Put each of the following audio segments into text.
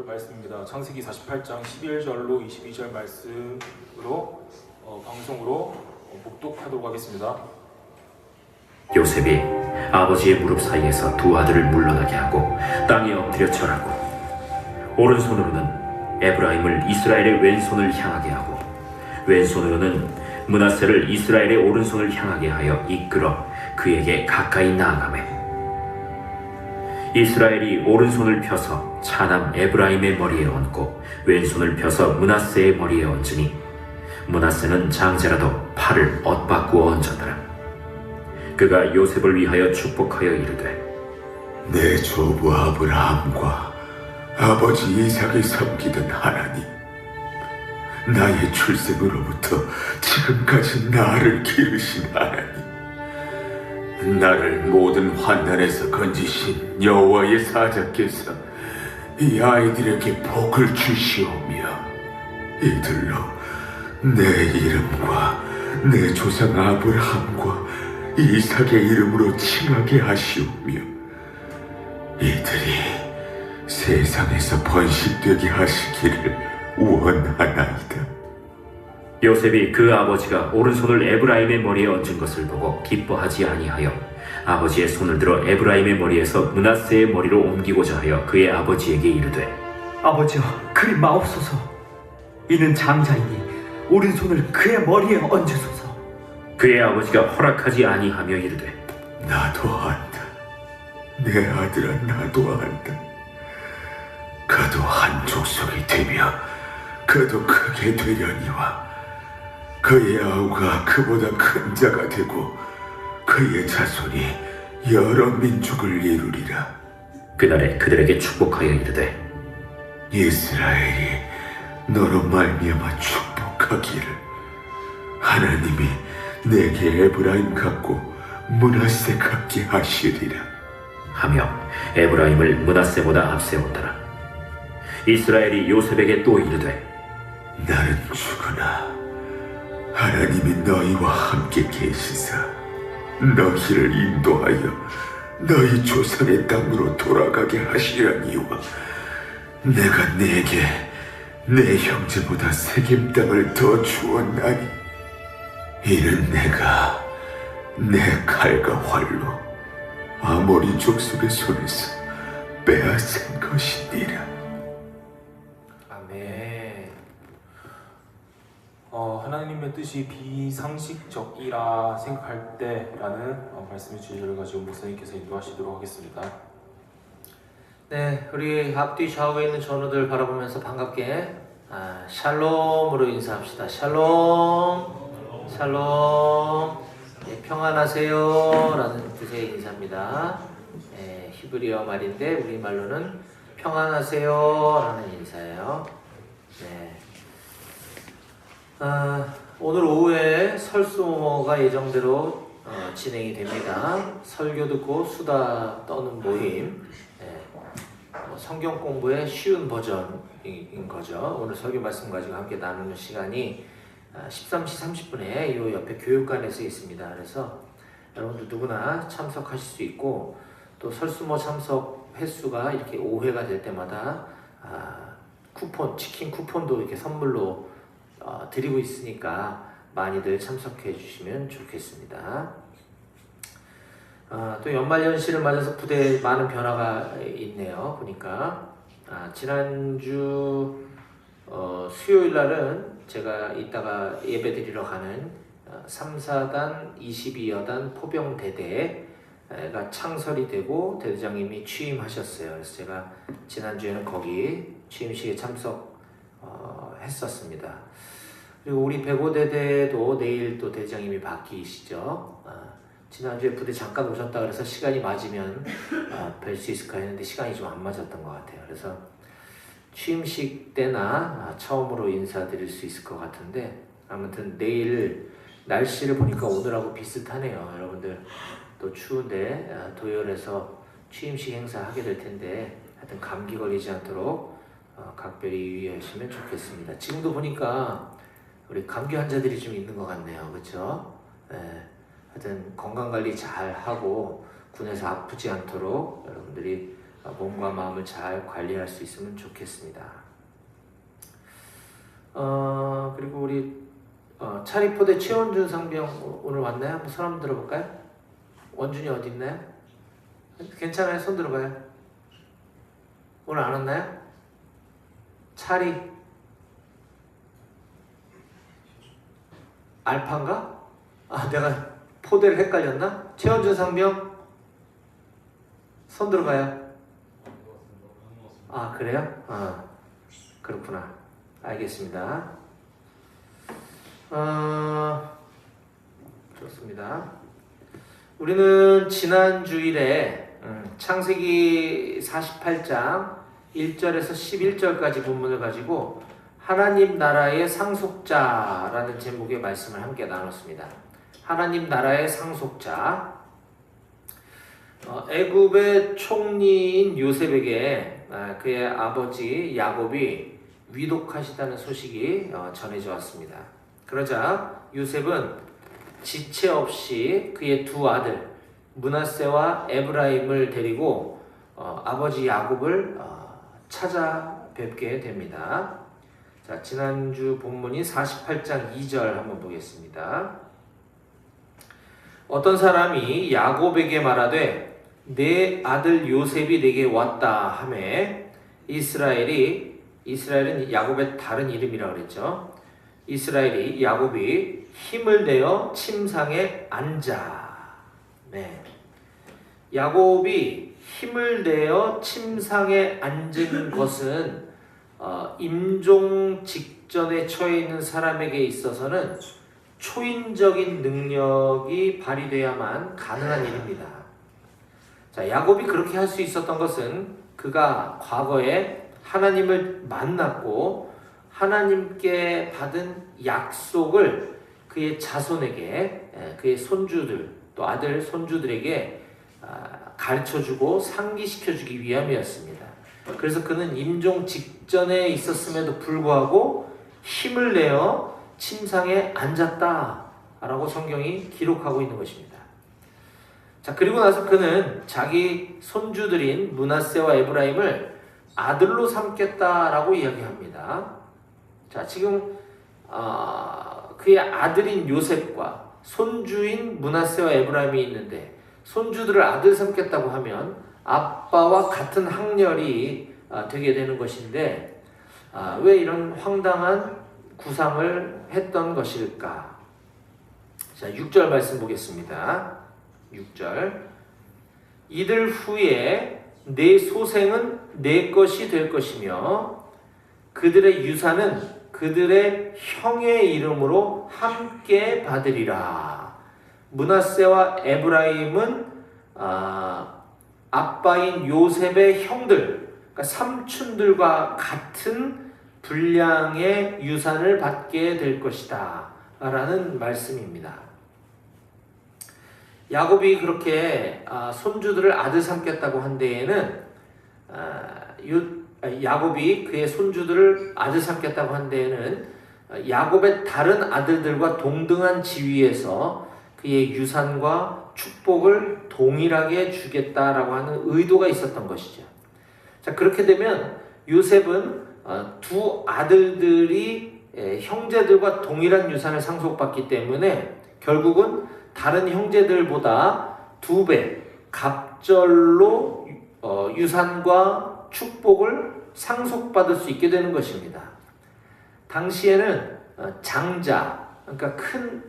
말씀입니다. 창세기 48장 11절로 22절 말씀으로 방송으로 복독하도록 하겠습니다. 요셉이 아버지의 무릎 사이에서 두 아들을 물러나게 하고 땅에 엎드려 절하고 오른손으로는 에브라임을 이스라엘의 왼손을 향하게 하고 왼손으로는 므낫세를 이스라엘의 오른손을 향하게 하여 이끌어 그에게 가까이 나아가매 이스라엘이 오른손을 펴서 차남 에브라임의 머리에 얹고 왼손을 펴서 므낫세의 머리에 얹으니 므낫세는 장자라도 팔을 엇바꾸어 얹었더라. 그가 요셉을 위하여 축복하여 이르되 내 조부 아브라함과 아버지 이삭을 섬기던 하나님, 나의 출생으로부터 지금까지 나를 기르신 하나님, 나를 모든 환난에서 건지신 여호와의 사자께서 이 아이들에게 복을 주시오며 이들로 내 이름과 내 조상 아브라함과 이삭의 이름으로 칭하게 하시오며 이들이 세상에서 번식되게 하시기를 원하나이다. 요셉이 그 아버지가 오른손을 에브라임의 머리에 얹은 것을 보고 기뻐하지 아니하여 아버지의 손을 들어 에브라임의 머리에서 므낫세의 머리로 옮기고자 하여 그의 아버지에게 이르되 아버지여, 그리 마옵소서. 이는 장자이니 오른손을 그의 머리에 얹으소서. 그의 아버지가 허락하지 아니하며 이르되 나도 안다. 내 아들아, 나도 안다. 그도 한 족속이 되며 그도 크게 되려니와 그의 아우가 그보다 큰 자가 되고 그의 자손이 여러 민족을 이루리라. 그날에 그들에게 축복하여 이르되 이스라엘이 너로 말미암아 축복하기를 하나님이 내게 에브라임 같고 므낫세 같게 하시리라 하며 에브라임을 므낫세보다 앞세웠더라. 이스라엘이 요셉에게 또 이르되 나는 죽으나 하나님이 너희와 함께 계시사 너희를 인도하여 너희 조상의 땅으로 돌아가게 하시려니와 내가 네게 내 형제보다 세겜 땅을 더 주었나니 이는 내가 내 칼과 활로 아모리 족속의 손에서 빼앗은 것이니라. 아멘. 하나님의 뜻이 비상식적이라 생각할 때라는 말씀의 주제를 가지고 목사님께서 인도하시도록 하겠습니다. 네, 우리 앞뒤 좌우에 있는 전우들 바라보면서 반갑게 샬롬으로 인사합시다. 샬롬, 샬롬, 네, 평안하세요 라는 뜻의 인사입니다. 네, 히브리어 말인데 우리말로는 평안하세요 라는 인사예요. 네. 오늘 오후에 설수모가 예정대로 진행이 됩니다. 설교 듣고 수다 떠는 모임, 성경 공부의 쉬운 버전인 거죠. 오늘 설교 말씀 가지고 함께 나누는 시간이 13시 30분에 이 옆에 교육관에서 있습니다. 그래서 여러분들 누구나 참석하실 수 있고 또 설수모 참석 횟수가 이렇게 5회가 될 때마다 쿠폰, 치킨 쿠폰도 이렇게 선물로 드리고 있으니까 많이들 참석해 주시면 좋겠습니다. 또 연말연시를 맞아서 부대에 많은 변화가 있네요. 보니까 지난주 수요일 날은 제가 이따가 예배 드리러 가는 3사단 22여단 포병대대가 창설이 되고 대대장님이 취임하셨어요. 그래서 제가 지난주에는 거기 취임식에 참석했었습니다. 그리고 우리 105대대도 내일 또 대장님이 바뀌시죠. 지난주에 부대 잠깐 오셨다 그래서 시간이 맞으면 뵐 수 있을까 했는데 시간이 좀 안 맞았던 것 같아요. 그래서 취임식 때나 처음으로 인사드릴 수 있을 것 같은데 아무튼 내일 날씨를 보니까 오늘하고 비슷하네요. 여러분들 또 추운데 도열에서 취임식 행사 하게 될 텐데 하여튼 감기 걸리지 않도록 각별히 유의하시면 좋겠습니다. 지금도 보니까 우리 감기 환자들이 좀 있는 것 같네요. 그렇죠? 네. 하여튼 건강관리 잘 하고 군에서 아프지 않도록 여러분들이 몸과 마음을 잘 관리할 수 있으면 좋겠습니다. 그리고 우리 차리포대 최원준 상병 오늘 왔나요? 한번 손 한번 들어볼까요? 원준이 어디 있나요? 괜찮아요? 손 들어봐요. 오늘 안 왔나요? 차리 알파인가? 내가 포대를 헷갈렸나? 최원준 상병 손 들어봐요. 그래요? 그렇구나. 알겠습니다. 좋습니다. 우리는 지난 주일에 창세기 48장 1절에서 11절까지 본문을 가지고 하나님 나라의 상속자라는 제목의 말씀을 함께 나눴습니다. 하나님 나라의 상속자. 애굽의 총리인 요셉에게 그의 아버지 야곱이 위독하시다는 소식이 전해져 왔습니다. 그러자 요셉은 지체 없이 그의 두 아들 므낫세와 에브라임을 데리고 아버지 야곱을 찾아뵙게 됩니다. 자, 지난주 본문인 48장 2절 한번 보겠습니다. 어떤 사람이 야곱에게 말하되 내 아들 요셉이 내게 왔다 하매 이스라엘은 야곱의 다른 이름이라고 그랬죠. 이스라엘이 야곱이 힘을 내어 침상에 앉아. 네. 야곱이 힘을 내어 침상에 앉은 것은 임종 직전에 처해 있는 사람에게 있어서는 초인적인 능력이 발휘돼야만 가능한 일입니다. 자, 야곱이 그렇게 할 수 있었던 것은 그가 과거에 하나님을 만났고 하나님께 받은 약속을 그의 자손에게, 그의 손주들, 또 아들, 손주들에게 가르쳐주고 상기시켜주기 위함이었습니다. 그래서 그는 임종 직전에 있었음에도 불구하고 힘을 내어 침상에 앉았다라고 성경이 기록하고 있는 것입니다. 자, 그리고 나서 그는 자기 손주들인 므낫세와 에브라임을 아들로 삼겠다라고 이야기합니다. 자, 지금 그의 아들인 요셉과 손주인 므낫세와 에브라임이 있는데 손주들을 아들 삼겠다고 하면 아빠와 같은 학렬이 되게 되는 것인데 왜 이런 황당한 구상을 했던 것일까? 자, 6절 말씀 보겠습니다. 6절. 이들 후에 내 소생은 내 것이 될 것이며 그들의 유산은 그들의 형의 이름으로 함께 받으리라. 므낫세와 에브라임은 아빠인 요셉의 형들, 그러니까 삼촌들과 같은 분량의 유산을 받게 될 것이다 라는 말씀입니다. 야곱이 그렇게 손주들을 아들 삼겠다고 한 데에는 야곱이 그의 손주들을 아들 삼겠다고 한 데에는 야곱의 다른 아들들과 동등한 지위에서 그의 유산과 축복을 동일하게 주겠다라고 하는 의도가 있었던 것이죠. 자, 그렇게 되면 요셉은 두 아들들이 형제들과 동일한 유산을 상속받기 때문에 결국은 다른 형제들보다 2배 갑절로 유산과 축복을 상속받을 수 있게 되는 것입니다. 당시에는 장자, 그러니까 큰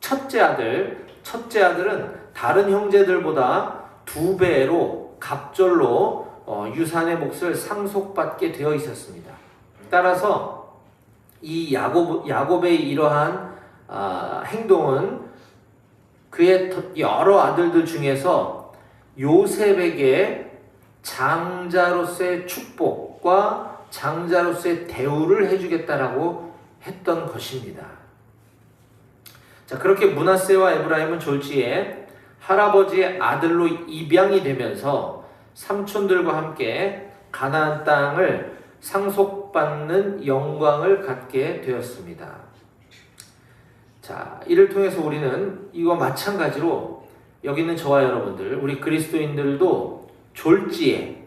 첫째 아들은 다른 형제들보다 2배로 갑절로 유산의 몫을 상속받게 되어 있었습니다. 따라서 이 야곱의 이러한 행동은 그의 여러 아들들 중에서 요셉에게 장자로서의 축복과 장자로서의 대우를 해주겠다라고 했던 것입니다. 자, 그렇게 므낫세와 에브라임은 졸지에 할아버지의 아들로 입양이 되면서 삼촌들과 함께 가나안 땅을 상속받는 영광을 갖게 되었습니다. 자, 이를 통해서 우리는 이와 마찬가지로 여기 있는 저와 여러분들, 우리 그리스도인들도 졸지에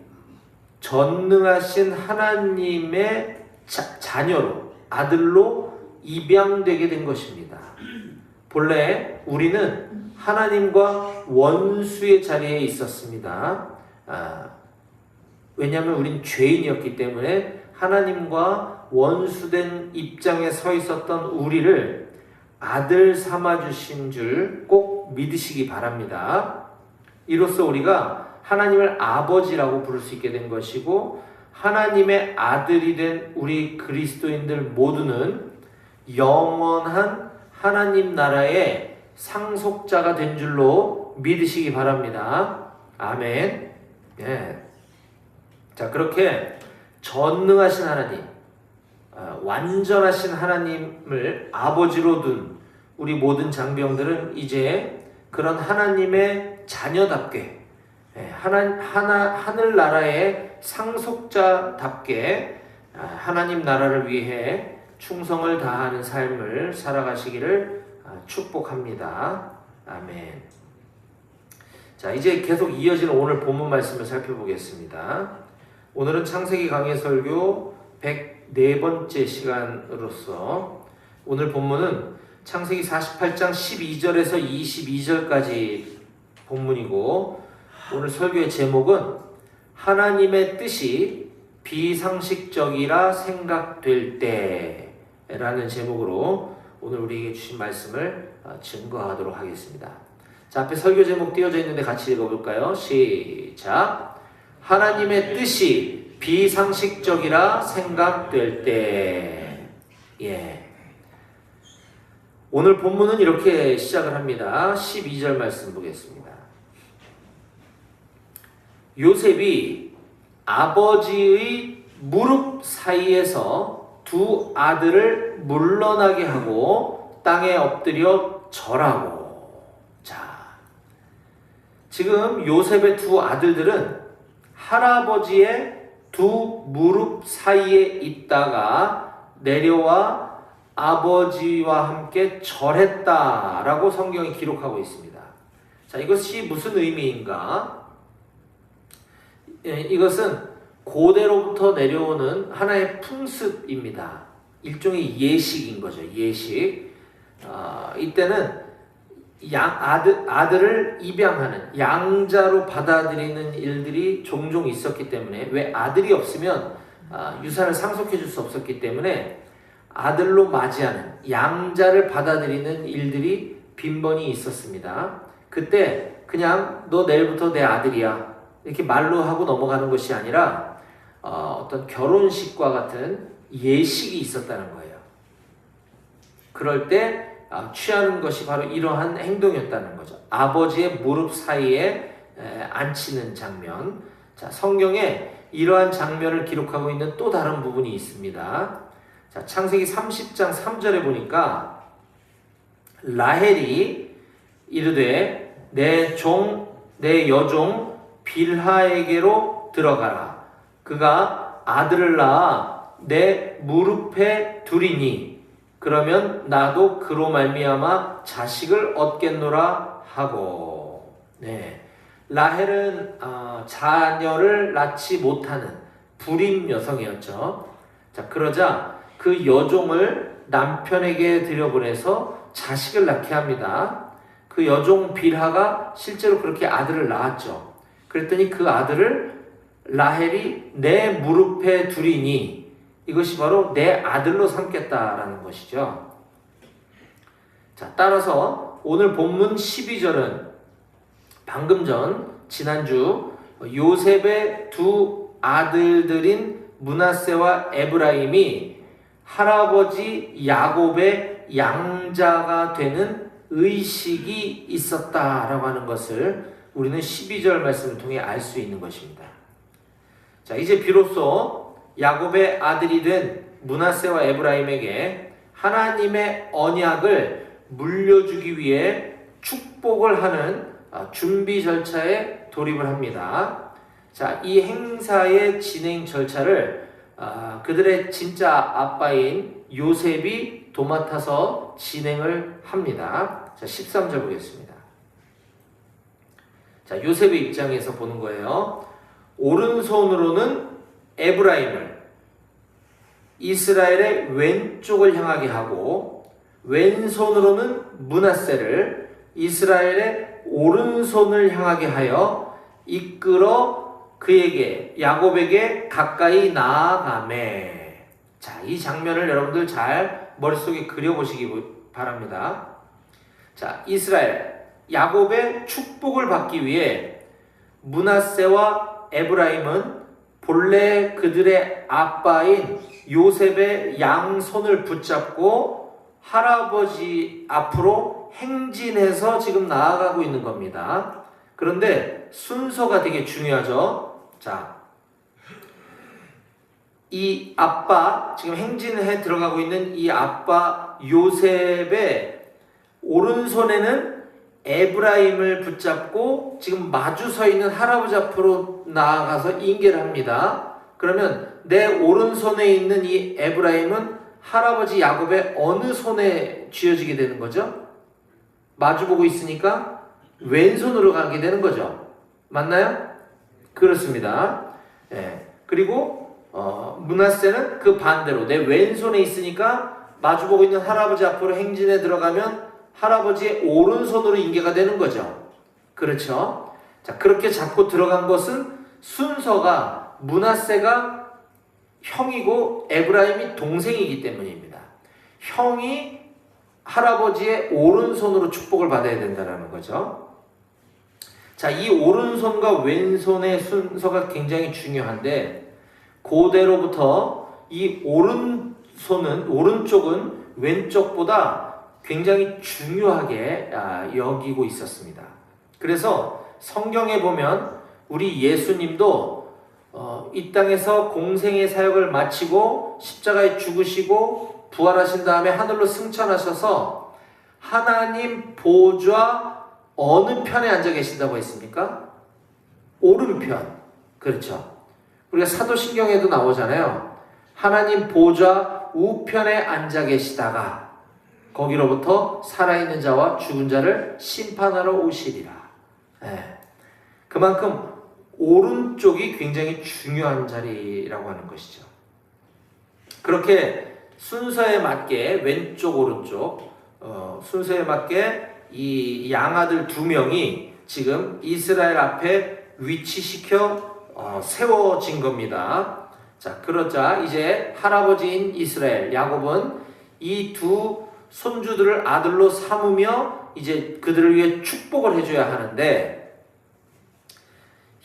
전능하신 하나님의 자녀로, 아들로 입양되게 된 것입니다. 본래 우리는 하나님과 원수의 자리에 있었습니다. 왜냐하면 우린 죄인이었기 때문에 하나님과 원수된 입장에 서 있었던 우리를 아들 삼아주신 줄 꼭 믿으시기 바랍니다. 이로써 우리가 하나님을 아버지라고 부를 수 있게 된 것이고, 하나님의 아들이 된 우리 그리스도인들 모두는 영원한 하나님 나라의 상속자가 된 줄로 믿으시기 바랍니다. 아멘. 예. 자, 그렇게 전능하신 하나님, 완전하신 하나님을 아버지로 둔 우리 모든 장병들은 이제 그런 하나님의 자녀답게, 하늘나라의 상속자답게 하나님 나라를 위해 충성을 다하는 삶을 살아가시기를 축복합니다. 아멘. 자, 이제 계속 이어지는 오늘 본문 말씀을 살펴보겠습니다. 오늘은 창세기 강해 설교 104번째 시간으로서 오늘 본문은 창세기 48장 12절에서 22절까지 본문이고, 오늘 설교의 제목은 하나님의 뜻이 비상식적이라 생각될 때라는 제목으로 오늘 우리에게 주신 말씀을 증거하도록 하겠습니다. 자, 앞에 설교 제목 띄어져 있는데 같이 읽어볼까요? 시작. 하나님의 뜻이 비상식적이라 생각될 때. 예. 오늘 본문은 이렇게 시작을 합니다. 12절 말씀 보겠습니다. 요셉이 아버지의 무릎 사이에서 두 아들을 물러나게 하고 땅에 엎드려 절하고. 자, 지금 요셉의 두 아들들은 할아버지의 두 무릎 사이에 있다가 내려와 아버지와 함께 절했다라고 성경이 기록하고 있습니다. 자, 이것이 무슨 의미인가? 이것은 고대로부터 내려오는 하나의 풍습입니다. 일종의 예식인 거죠. 예식. 이때는 아들을 입양하는, 양자로 받아들이는 일들이 종종 있었기 때문에, 왜 아들이 없으면 유산을 상속해 줄 수 없었기 때문에 아들로 맞이하는, 양자를 받아들이는 일들이 빈번히 있었습니다. 그때 그냥 너 내일부터 내 아들이야 이렇게 말로 하고 넘어가는 것이 아니라 어떤 결혼식과 같은 예식이 있었다는 거예요. 그럴 때 취하는 것이 바로 이러한 행동이었다는 거죠. 아버지의 무릎 사이에 앉히는 장면. 자, 성경에 이러한 장면을 기록하고 있는 또 다른 부분이 있습니다. 자, 창세기 30장 3절에 보니까 라헬이 이르되 내 여종 빌하에게로 들어가라. 그가 아들을 낳아 내 무릎에 두리니 그러면 나도 그로 말미암아 자식을 얻겠노라 하고. 네, 라헬은 자녀를 낳지 못하는 불임 여성이었죠. 자, 그러자 그 여종을 남편에게 들여보내서 자식을 낳게 합니다. 그 여종 빌하가 실제로 그렇게 아들을 낳았죠. 그랬더니 그 아들을 라헬이 내 무릎에 두리니 이것이 바로 내 아들로 삼겠다라는 것이죠. 자, 따라서 오늘 본문 12절은 방금 전 지난주 요셉의 두 아들들인 므낫세와 에브라임이 할아버지 야곱의 양자가 되는 의식이 있었다라고 하는 것을 우리는 12절 말씀을 통해 알 수 있는 것입니다. 자, 이제 비로소 야곱의 아들이 된 므낫세와 에브라임에게 하나님의 언약을 물려주기 위해 축복을 하는 준비 절차에 돌입을 합니다. 자, 이 행사의 진행 절차를 그들의 진짜 아빠인 요셉이 도맡아서 진행을 합니다. 자, 13절 보겠습니다. 자, 요셉의 입장에서 보는 거예요. 오른손으로는 에브라임을 이스라엘의 왼쪽을 향하게 하고 왼손으로는 므낫세를 이스라엘의 오른손을 향하게 하여 이끌어 그에게 야곱에게 가까이 나아가매. 자, 이 장면을 여러분들 잘 머릿속에 그려보시기 바랍니다. 자, 이스라엘 야곱의 축복을 받기 위해 므낫세와 에브라임은 본래 그들의 아빠인 요셉의 양손을 붙잡고 할아버지 앞으로 행진해서 지금 나아가고 있는 겁니다. 그런데 순서가 되게 중요하죠. 자, 이 아빠, 지금 행진해 들어가고 있는 이 아빠 요셉의 오른손에는 에브라임을 붙잡고 지금 마주 서 있는 할아버지 앞으로 나아가서 인계를 합니다. 그러면 내 오른손에 있는 이 에브라임은 할아버지 야곱의 어느 손에 쥐어지게 되는 거죠? 마주보고 있으니까 왼손으로 가게 되는 거죠. 맞나요? 그렇습니다. 예. 그리고 므낫세는 그 반대로 내 왼손에 있으니까 마주보고 있는 할아버지 앞으로 행진에 들어가면 할아버지의 오른손으로 인계가 되는 거죠. 그렇죠? 자, 그렇게 잡고 들어간 것은 순서가 므낫세가 형이고 에브라임이 동생이기 때문입니다. 형이 할아버지의 오른손으로 축복을 받아야 된다는 거죠. 자, 이 오른손과 왼손의 순서가 굉장히 중요한데 그대로부터 이 오른쪽은 왼쪽보다 굉장히 중요하게 여기고 있었습니다. 그래서 성경에 보면 우리 예수님도 이 땅에서 공생의 사역을 마치고 십자가에 죽으시고 부활하신 다음에 하늘로 승천하셔서 하나님 보좌 어느 편에 앉아 계신다고 했습니까? 오른편. 그렇죠. 우리가 사도신경에도 나오잖아요. 하나님 보좌 우편에 앉아 계시다가 거기로부터 살아있는 자와 죽은 자를 심판하러 오시리라. 네. 그만큼 오른쪽이 굉장히 중요한 자리라고 하는 것이죠. 그렇게 순서에 맞게 왼쪽 오른쪽 순서에 맞게 이 양아들 두 명이 지금 이스라엘 앞에 위치시켜 세워진 겁니다. 자, 그러자 이제 할아버지인 이스라엘 야곱은 이 두 손주들을 아들로 삼으며 이제 그들을 위해 축복을 해줘야 하는데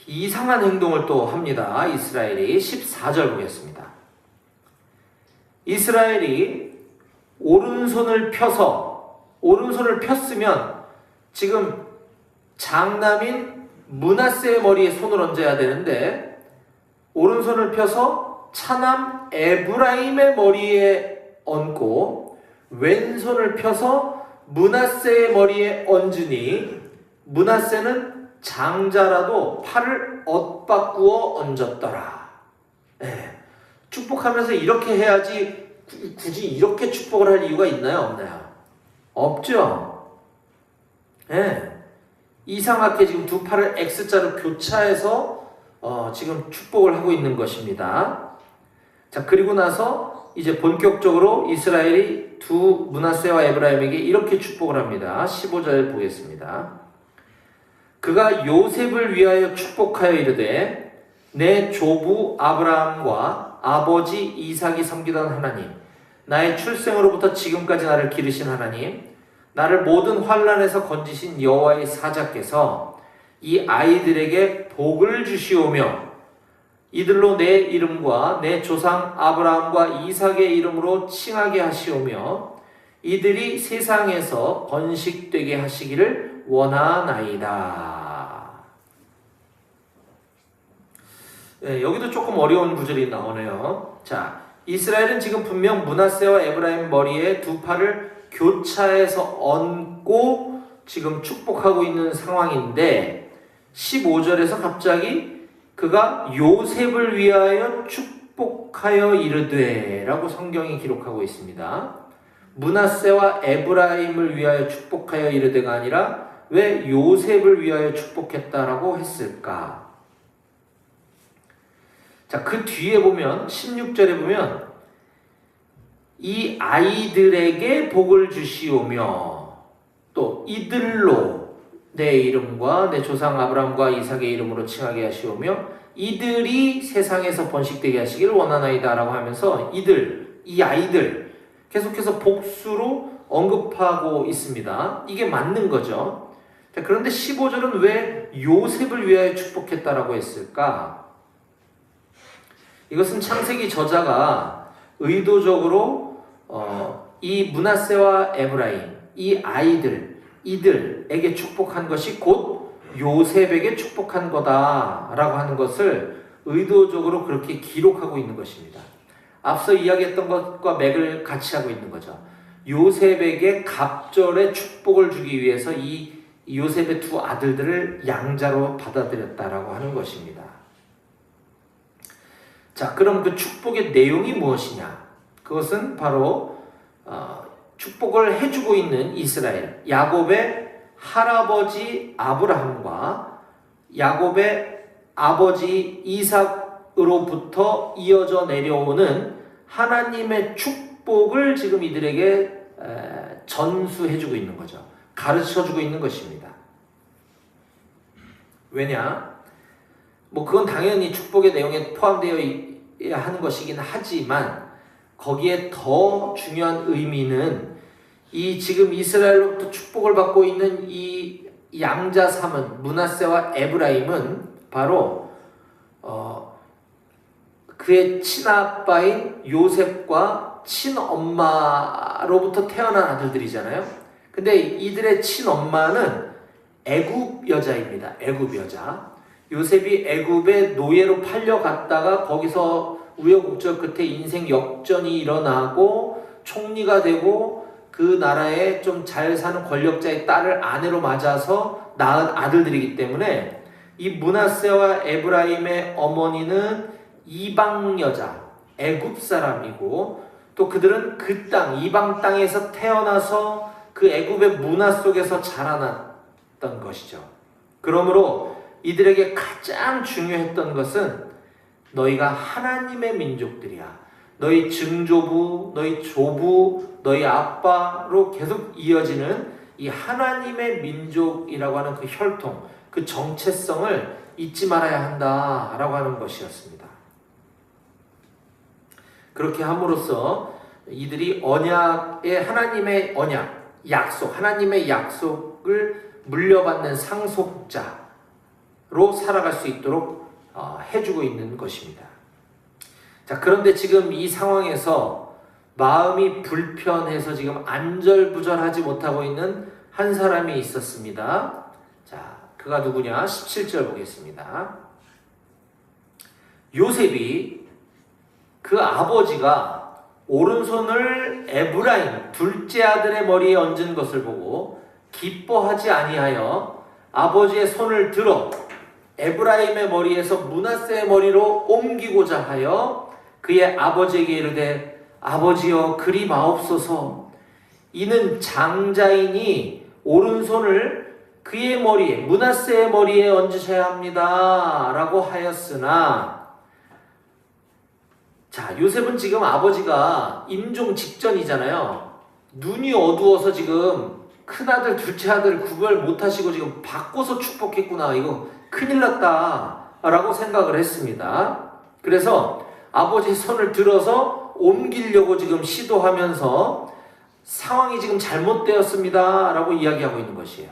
이상한 행동을 또 합니다. 이스라엘이 14절 보겠습니다. 이스라엘이 오른손을 폈으면 지금 장남인 므낫세의 머리에 손을 얹어야 되는데 오른손을 펴서 차남 에브라임의 머리에 얹고 왼손을 펴서 므낫세의 머리에 얹으니 므낫세는 장자라도 팔을 엇바꾸어 얹었더라. 네. 축복하면서 이렇게 해야지 굳이 이렇게 축복을 할 이유가 있나요? 없나요? 없죠. 네. 이상하게 지금 두 팔을 X자로 교차해서 지금 축복을 하고 있는 것입니다. 자, 그리고 나서 이제 본격적으로 이스라엘이 두 므낫세와 에브라임에게 이렇게 축복을 합니다. 15절 보겠습니다. 그가 요셉을 위하여 축복하여 이르되 내 조부 아브라함과 아버지 이삭이 섬기던 하나님, 나의 출생으로부터 지금까지 나를 기르신 하나님, 나를 모든 환난에서 건지신 여호와의 사자께서 이 아이들에게 복을 주시오며 이들로 내 이름과 내 조상 아브라함과 이삭의 이름으로 칭하게 하시오며 이들이 세상에서 번식되게 하시기를 원하나이다. 네, 여기도 조금 어려운 구절이 나오네요. 자, 이스라엘은 지금 분명 므낫세와 에브라임 머리에 두 팔을 교차해서 얹고 지금 축복하고 있는 상황인데 15절에서 갑자기 그가 요셉을 위하여 축복하여 이르되 라고 성경이 기록하고 있습니다. 므낫세와 에브라임을 위하여 축복하여 이르되가 아니라 왜 요셉을 위하여 축복했다라고 했을까? 자, 그 뒤에 보면 16절에 보면 이 아이들에게 복을 주시오며 또 이들로 내 이름과 내 조상 아브라함과 이삭의 이름으로 칭하게 하시오며 이들이 세상에서 번식되게 하시기를 원하나이다 라고 하면서 이들, 이 아이들 계속해서 복수로 언급하고 있습니다. 이게 맞는 거죠. 자, 그런데 15절은 왜 요셉을 위하여 축복했다라고 했을까? 이것은 창세기 저자가 의도적으로 이 므낫세와 에브라임, 이 아이들, 이들에게 축복한 것이 곧 요셉에게 축복한 거다라고 하는 것을 의도적으로 그렇게 기록하고 있는 것입니다. 앞서 이야기했던 것과 맥을 같이 하고 있는 거죠. 요셉에게 갑절의 축복을 주기 위해서 이 요셉의 두 아들들을 양자로 받아들였다라고 하는 것입니다. 자, 그럼 그 축복의 내용이 무엇이냐? 그것은 바로 축복을 해주고 있는 이스라엘, 야곱의 할아버지 아브라함과 야곱의 아버지 이삭으로부터 이어져 내려오는 하나님의 축복을 지금 이들에게 전수해주고 있는 거죠. 가르쳐주고 있는 것입니다. 왜냐? 뭐 그건 당연히 축복의 내용에 포함되어야 하는 것이긴 하지만 거기에 더 중요한 의미는 이 지금 이스라엘로부터 축복을 받고 있는 이 양자 삼은 므낫세와 에브라임은 바로 그의 친아빠인 요셉과 친엄마로부터 태어난 아들들이잖아요. 근데 이들의 친엄마는 애굽 여자입니다. 애굽 여자. 요셉이 애굽의 노예로 팔려갔다가 거기서 우여곡절 끝에 인생 역전이 일어나고 총리가 되고 그 나라에 좀 잘 사는 권력자의 딸을 아내로 맞아서 낳은 아들들이기 때문에 이 므낫세와 에브라임의 어머니는 이방 여자, 애굽 사람이고 또 그들은 그 땅, 이방 땅에서 태어나서 그 애굽의 문화 속에서 자라났던 것이죠. 그러므로 이들에게 가장 중요했던 것은 너희가 하나님의 민족들이야. 너희 증조부, 너희 조부, 너희 아빠로 계속 이어지는 이 하나님의 민족이라고 하는 그 혈통, 그 정체성을 잊지 말아야 한다라고 하는 것이었습니다. 그렇게 함으로써 이들이 언약의 하나님의 언약, 약속, 하나님의 약속을 물려받는 상속자로 살아갈 수 있도록 해주고 있는 것입니다. 자, 그런데 지금 이 상황에서 마음이 불편해서 지금 안절부절하지 못하고 있는 한 사람이 있었습니다. 자, 그가 누구냐? 17절 보겠습니다. 요셉이 그 아버지가 오른손을 에브라임 둘째 아들의 머리에 얹은 것을 보고 기뻐하지 아니하여 아버지의 손을 들어 에브라임의 머리에서 므낫세의 머리로 옮기고자 하여 그의 아버지에게 이르되 아버지여 그리 마옵소서. 이는 장자이니 오른손을 그의 머리에 므낫세의 머리에 얹으셔야 합니다 라고 하였으나, 자, 요셉은 지금 아버지가 임종 직전이잖아요. 눈이 어두워서 지금 큰아들 둘째 아들을 구별 못하시고 지금 바꿔서 축복했구나, 이거 큰일 났다 라고 생각을 했습니다. 그래서 아버지의 손을 들어서 옮기려고 지금 시도하면서 상황이 지금 잘못되었습니다 라고 이야기하고 있는 것이에요.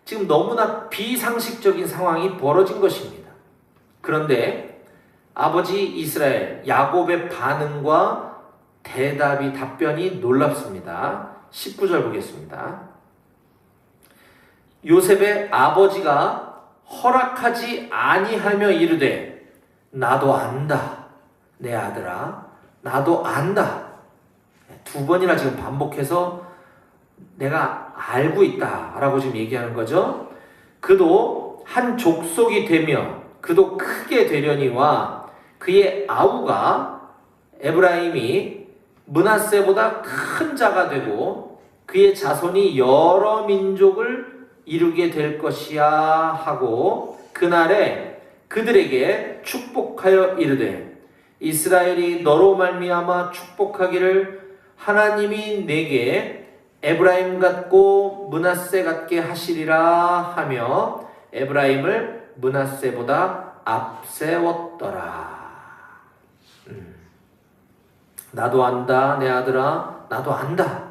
지금 너무나 비상식적인 상황이 벌어진 것입니다. 그런데 아버지 이스라엘 야곱의 반응과 대답이, 답변이 놀랍습니다. 19절 보겠습니다. 요셉의 아버지가 허락하지 아니하며 이르되 나도 안다 내 아들아, 나도 안다. 두 번이나 지금 반복해서 내가 알고 있다 라고 지금 얘기하는 거죠. 그도 한 족속이 되며 그도 크게 되려니와 그의 아우가 에브라임이 므낫세보다 큰 자가 되고 그의 자손이 여러 민족을 이루게 될 것이야 하고 그날에 그들에게 축복하여 이르되 이스라엘이 너로 말미암아 축복하기를 하나님이 내게 에브라임 같고 므낫세 같게 하시리라 하며 에브라임을 므낫세보다 앞세웠더라. 나도 안다 내 아들아, 나도 안다.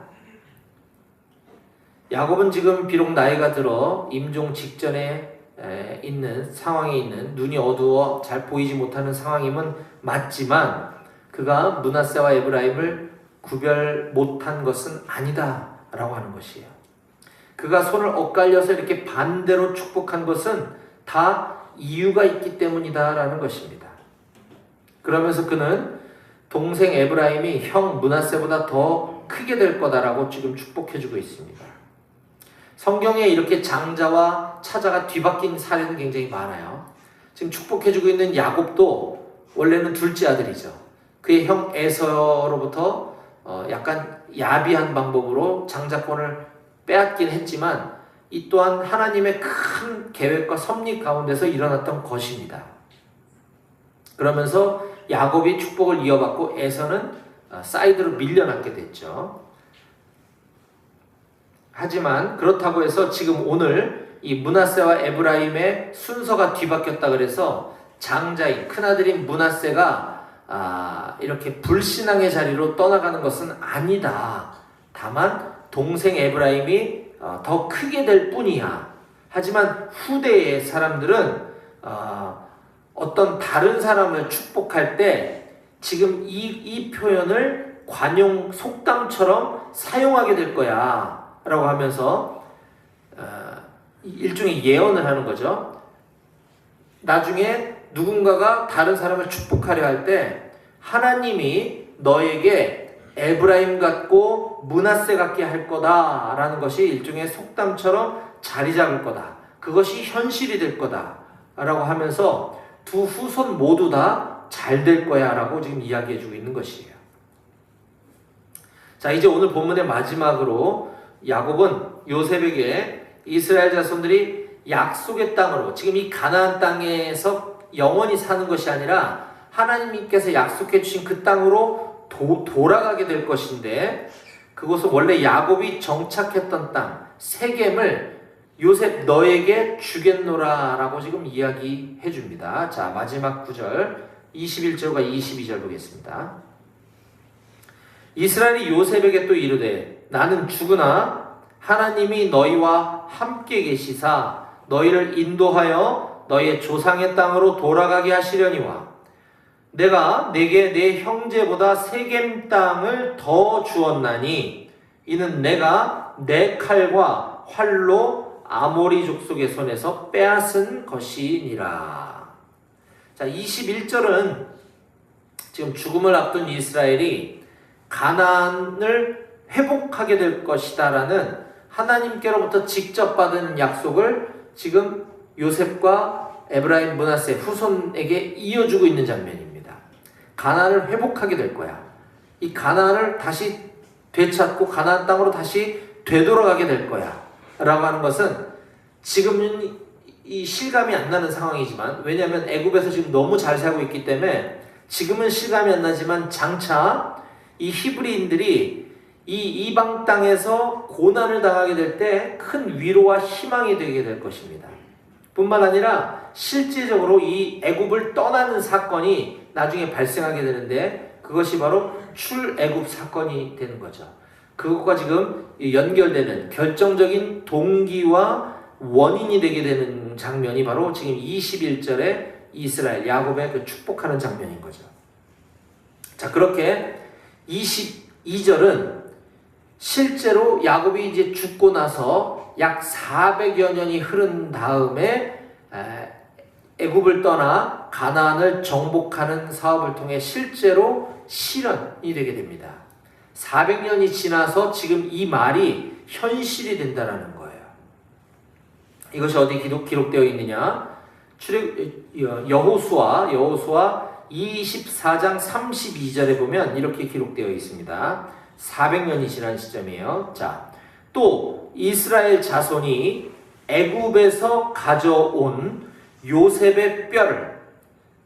야곱은 지금 비록 나이가 들어 임종 직전에 있는 상황에 있는, 눈이 어두워 잘 보이지 못하는 상황임은 맞지만 그가 므낫세와 에브라임을 구별 못한 것은 아니다 라고 하는 것이에요. 그가 손을 엇갈려서 이렇게 반대로 축복한 것은 다 이유가 있기 때문이다 라는 것입니다. 그러면서 그는 동생 에브라임이 형 므낫세보다 더 크게 될 거다라고 지금 축복해주고 있습니다. 성경에 이렇게 장자와 차자가 뒤바뀐 사례는 굉장히 많아요. 지금 축복해주고 있는 야곱도 원래는 둘째 아들이죠. 그의 형 에서로부터 약간 야비한 방법으로 장자권을 빼앗긴 했지만 이 또한 하나님의 큰 계획과 섭리 가운데서 일어났던 것입니다. 그러면서 야곱이 축복을 이어받고 에서는 사이드로 밀려났게 됐죠. 하지만 그렇다고 해서 지금 오늘 이 므낫세와 에브라임의 순서가 뒤바뀌었다 그래서 장자인 큰아들인 므낫세가 이렇게 불신앙의 자리로 떠나가는 것은 아니다. 다만 동생 에브라임이 더 크게 될 뿐이야. 하지만 후대의 사람들은 어떤 다른 사람을 축복할 때 지금 이 표현을 관용 속담처럼 사용하게 될 거야 라고 하면서 일종의 예언을 하는 거죠. 나중에 누군가가 다른 사람을 축복하려 할 때 하나님이 너에게 에브라임 같고 므낫세 같게 할 거다 라는 것이 일종의 속담처럼 자리 잡을 거다. 그것이 현실이 될 거다 라고 하면서 두 후손 모두 다 잘 될 거야 라고 지금 이야기해 주고 있는 것이에요. 자, 이제 오늘 본문의 마지막으로 야곱은 요셉에게 이스라엘 자손들이 약속의 땅으로, 지금 이 가나안 땅에서 영원히 사는 것이 아니라 하나님께서 약속해 주신 그 땅으로 돌아가게 될 것인데, 그곳은 원래 야곱이 정착했던 땅 세겜을 요셉 너에게 주겠노라 라고 지금 이야기해 줍니다. 자, 마지막 구절 21절과 22절 보겠습니다. 이스라엘이 요셉에게 또 이르되 나는 죽으나 하나님이 너희와 함께 계시사 너희를 인도하여 너희의 조상의 땅으로 돌아가게 하시려니와 내가 내게 내 형제보다 세겜 땅을 더 주었나니 이는 내가 내 칼과 활로 아모리 족속의 손에서 빼앗은 것이니라. 자, 21절은 지금 죽음을 앞둔 이스라엘이 가나안을 회복하게 될 것이다 라는 하나님께로부터 직접 받은 약속을 지금 요셉과 에브라임 므낫세 후손에게 이어주고 있는 장면입니다. 가나안을 회복하게 될 거야. 이 가나안을 다시 되찾고 가나안 땅으로 다시 되돌아가게 될 거야 라고 하는 것은 지금은 이 실감이 안 나는 상황이지만, 왜냐하면 애굽에서 지금 너무 잘 살고 있기 때문에 지금은 실감이 안 나지만 장차 이 히브리인들이 이 이방 땅에서 고난을 당하게 될 때 큰 위로와 희망이 되게 될 것입니다. 뿐만 아니라 실제적으로 이 애굽을 떠나는 사건이 나중에 발생하게 되는데 그것이 바로 출애굽 사건이 되는 거죠. 그것과 지금 연결되는 결정적인 동기와 원인이 되게 되는 장면이 바로 지금 21절에 이스라엘 야곱의 그 축복하는 장면인 거죠. 자, 그렇게 22절은 실제로 야곱이 이제 죽고 나서 약 400여 년이 흐른 다음에 애굽을 떠나 가나안을 정복하는 사업을 통해 실제로 실현이 되게 됩니다. 400년이 지나서 지금 이 말이 현실이 된다는 거예요. 이것이 어디 기록되어 있느냐? 여호수아 24장 32절에 보면 이렇게 기록되어 있습니다. 400년이 지난 시점이에요. 자, 또 이스라엘 자손이 애굽에서 가져온 요셉의 뼈를,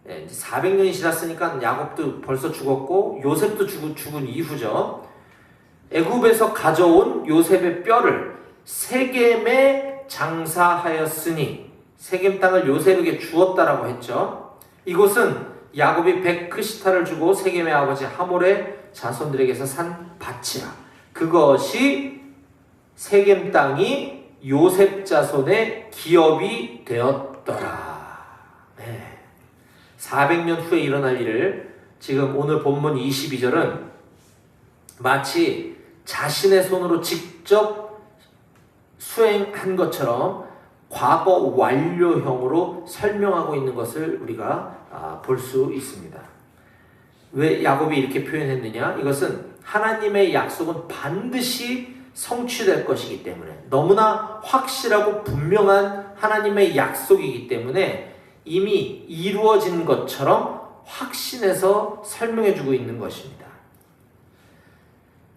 400년이 지났으니까 야곱도 벌써 죽었고 요셉도 죽은 이후죠. 애굽에서 가져온 요셉의 뼈를 세겜에 장사하였으니, 세겜 땅을 요셉에게 주었다라고 했죠. 이곳은 야곱이 백크시타를 주고 세겜의 아버지 하몰의 자손들에게서 산 밭이라. 그것이 세겜 땅이 요셉 자손의 기업이 되었더라. 400년 후에 일어날 일을 지금 오늘 본문 22절은 마치 자신의 손으로 직접 수행한 것처럼 과거 완료형으로 설명하고 있는 것을 우리가 볼 수 있습니다. 왜 야곱이 이렇게 표현했느냐? 이것은 하나님의 약속은 반드시 성취될 것이기 때문에, 너무나 확실하고 분명한 하나님의 약속이기 때문에 이미 이루어진 것처럼 확신해서 설명해주고 있는 것입니다.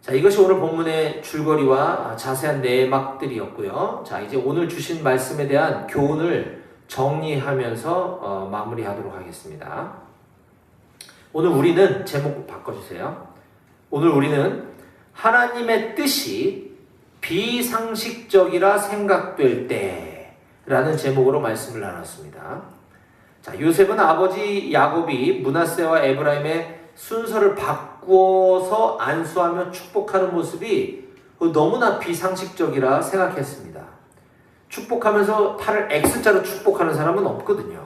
자, 이것이 오늘 본문의 줄거리와 자세한 내막들이었고요. 자, 이제 오늘 주신 말씀에 대한 교훈을 정리하면서 마무리하도록 하겠습니다. 오늘 우리는 제목 바꿔주세요. 오늘 우리는 하나님의 뜻이 비상식적이라 생각될 때라는 제목으로 말씀을 나눴습니다. 자, 요셉은 아버지 야곱이 므낫세와 에브라임의 순서를 바꾸어서 안수하며 축복하는 모습이 너무나 비상식적이라 생각했습니다. 축복하면서 팔을 X자로 축복하는 사람은 없거든요.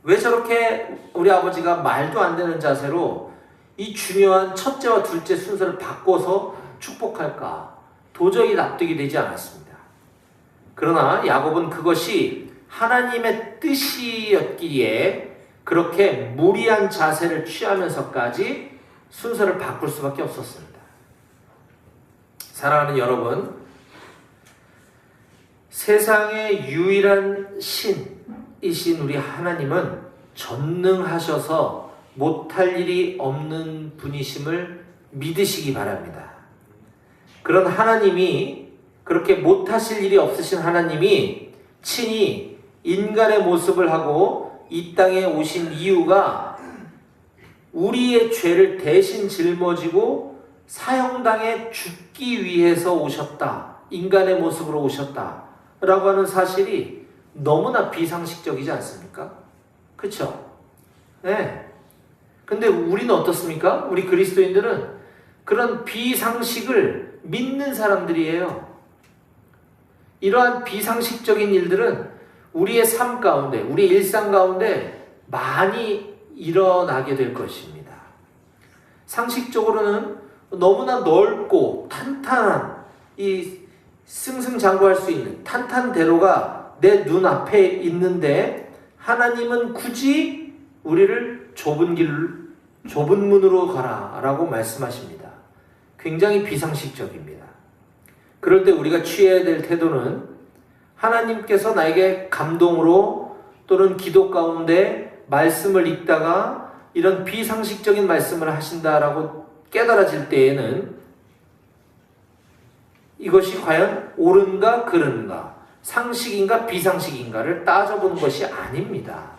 왜 저렇게 우리 아버지가 말도 안 되는 자세로 이 중요한 첫째와 둘째 순서를 바꿔서 축복할까? 도저히 납득이 되지 않았습니다. 그러나 야곱은 그것이 하나님의 뜻이었기에 그렇게 무리한 자세를 취하면서까지 순서를 바꿀 수밖에 없었습니다. 사랑하는 여러분, 세상의 유일한 신이신 우리 하나님은 전능하셔서 못할 일이 없는 분이심을 믿으시기 바랍니다. 그런 하나님이, 그렇게 못하실 일이 없으신 하나님이 친히 인간의 모습을 하고 이 땅에 오신 이유가 우리의 죄를 대신 짊어지고 사형당해 죽기 위해서 오셨다. 인간의 모습으로 오셨다. 라고 하는 사실이 너무나 비상식적이지 않습니까? 그렇죠? 네. 근데 우리는 어떻습니까? 우리 그리스도인들은 그런 비상식을 믿는 사람들이에요. 이러한 비상식적인 일들은 우리의 삶 가운데, 우리 일상 가운데 많이 일어나게 될 것입니다. 상식적으로는 너무나 넓고 탄탄한, 이 승승장구할 수 있는 탄탄대로가 내 눈앞에 있는데 하나님은 굳이 우리를 좁은 문으로 가라 라고 말씀하십니다. 굉장히 비상식적입니다. 그럴 때 우리가 취해야 될 태도는 하나님께서 나에게 감동으로 또는 기도 가운데 말씀을 읽다가 이런 비상식적인 말씀을 하신다라고 깨달아질 때에는 이것이 과연 옳은가 그른가, 상식인가 비상식인가를 따져보는 것이 아닙니다.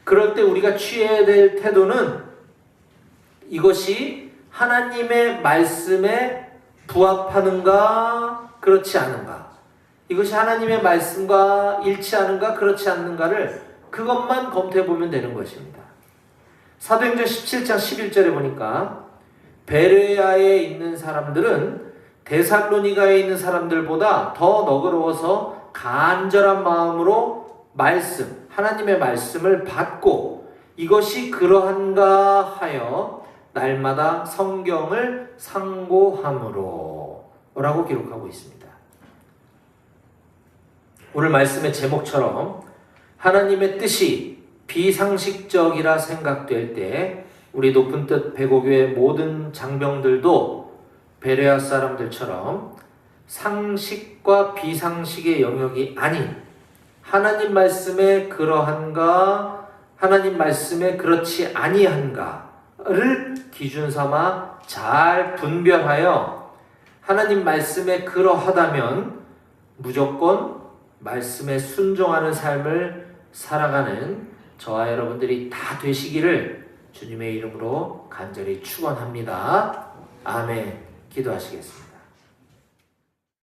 그럴 때 우리가 취해야 될 태도는 이것이 하나님의 말씀에 부합하는가 그렇지 않은가, 이것이 하나님의 말씀과 일치하는가 그렇지 않는가를 그것만 검토해 보면 되는 것입니다. 사도행전 17장 11절에 보니까 베레아에 있는 사람들은 데살로니가에 있는 사람들보다 더 너그러워서 간절한 마음으로 말씀, 하나님의 말씀을 받고 이것이 그러한가 하여 날마다 성경을 상고함으로 라고 기록하고 있습니다. 오늘 말씀의 제목처럼 하나님의 뜻이 비상식적이라 생각될 때 우리 높은 뜻 배고교의 모든 장병들도 베레아 사람들처럼 상식과 비상식의 영역이 아닌 하나님 말씀에 그러한가 하나님 말씀에 그렇지 아니한가를 기준 삼아 잘 분별하여 하나님 말씀에 그러하다면 무조건 말씀에 순종하는 삶을 살아가는 저와 여러분들이 다 되시기를 주님의 이름으로 간절히 축원합니다. 아멘. 기도하시겠습니다.